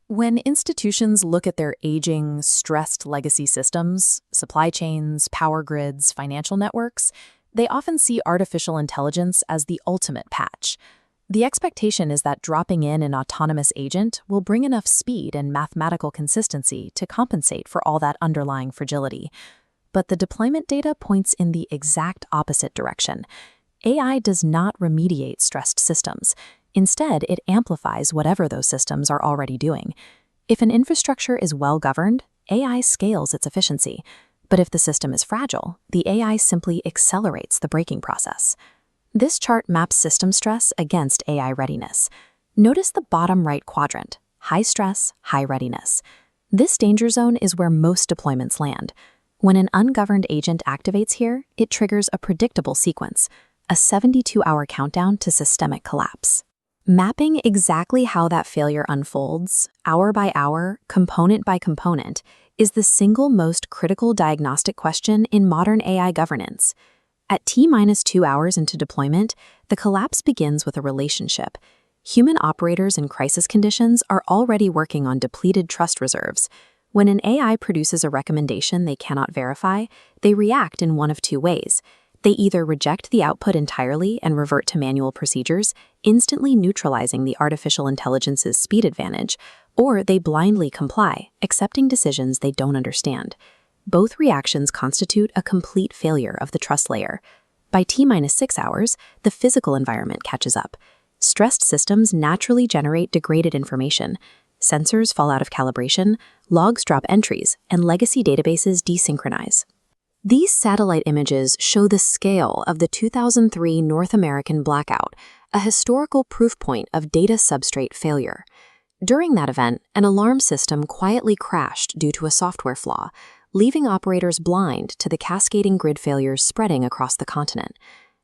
When institutions look at their aging, stressed legacy systems, supply chains, power grids, financial networks, they often see artificial intelligence as the ultimate patch. The expectation is that dropping in an autonomous agent will bring enough speed and mathematical consistency to compensate for all that underlying fragility. But the deployment data points in the exact opposite direction. AI does not remediate stressed systems. Instead, it amplifies whatever those systems are already doing. If an infrastructure is well governed, AI scales its efficiency. But if the system is fragile, the AI simply accelerates the breaking process. This chart maps system stress against AI readiness. Notice the bottom right quadrant: high stress, high readiness. This danger zone is where most deployments land. When an ungoverned agent activates here, it triggers a predictable sequence, a 72-hour countdown to systemic collapse. Mapping exactly how that failure unfolds, hour by hour, component by component, is the single most critical diagnostic question in modern AI governance. At T-2 hours into deployment, the collapse begins with a relationship. Human operators in crisis conditions are already working on depleted trust reserves. When an AI produces a recommendation they cannot verify, they react in one of two ways. They either reject the output entirely and revert to manual procedures, instantly neutralizing the artificial intelligence's speed advantage, or they blindly comply, accepting decisions they don't understand. Both reactions constitute a complete failure of the trust layer. By T-6 hours, the physical environment catches up. Stressed systems naturally generate degraded information. Sensors fall out of calibration, logs drop entries, and legacy databases desynchronize. These satellite images show the scale of the 2003 North American blackout, a historical proof point of data substrate failure. During that event, an alarm system quietly crashed due to a software flaw, leaving operators blind to the cascading grid failures spreading across the continent.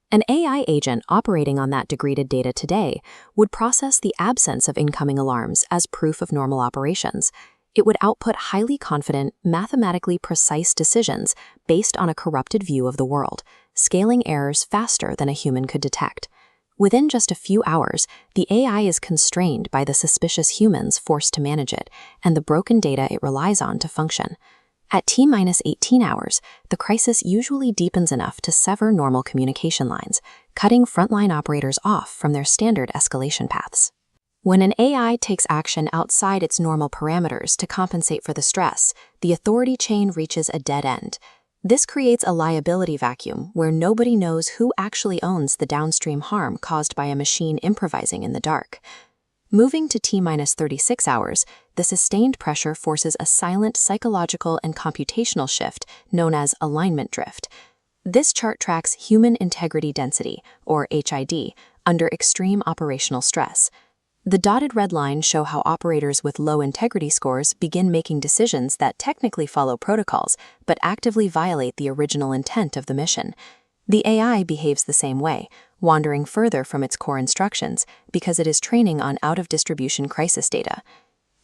An AI agent operating on that degraded data today would process the absence of incoming alarms as proof of normal operations. It would output highly confident, mathematically precise decisions based on a corrupted view of the world, scaling errors faster than a human could detect. Within just a few hours, the AI is constrained by the suspicious humans forced to manage it and the broken data it relies on to function. At T-18 hours, the crisis usually deepens enough to sever normal communication lines, cutting frontline operators off from their standard escalation paths. When an AI takes action outside its normal parameters to compensate for the stress, the authority chain reaches a dead end. This creates a liability vacuum where nobody knows who actually owns the downstream harm caused by a machine improvising in the dark. Moving to T-36 hours, the sustained pressure forces a silent psychological and computational shift known as alignment drift. This chart tracks human integrity density, or HID, under extreme operational stress. The dotted red lines show how operators with low integrity scores begin making decisions that technically follow protocols but actively violate the original intent of the mission. The AI behaves the same way, wandering further from its core instructions because it is training on out-of-distribution crisis data.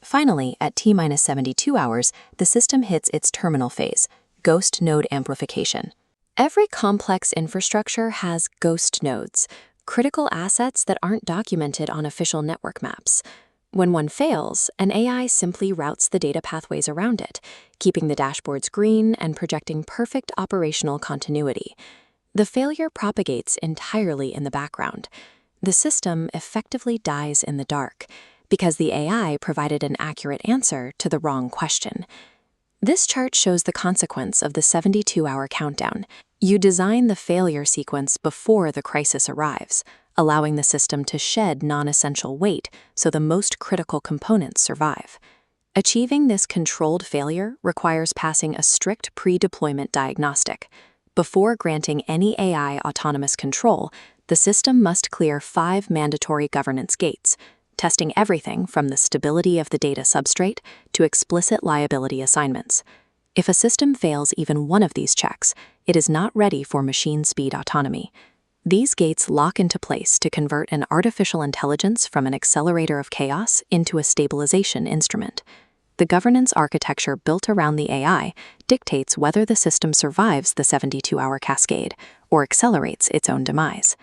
Finally, at T-72 hours, the system hits its terminal phase, Ghost Node Amplification. Every complex infrastructure has ghost nodes, critical assets that aren't documented on official network maps. When one fails, an AI simply routes the data pathways around it, keeping the dashboards green and projecting perfect operational continuity. The failure propagates entirely in the background. The system effectively dies in the dark because the AI provided an accurate answer to the wrong question. This chart shows the consequence of the 72-hour countdown. You design the failure sequence before the crisis arrives, allowing the system to shed non-essential weight so the most critical components survive. Achieving this controlled failure requires passing a strict pre-deployment diagnostic. Before granting any AI autonomous control, the system must clear 5 mandatory governance gates, testing everything from the stability of the data substrate to explicit liability assignments. If a system fails even one of these checks, it is not ready for machine speed autonomy. These gates lock into place to convert an artificial intelligence from an accelerator of chaos into a stabilization instrument. The governance architecture built around the AI dictates whether the system survives the 72-hour cascade or accelerates its own demise.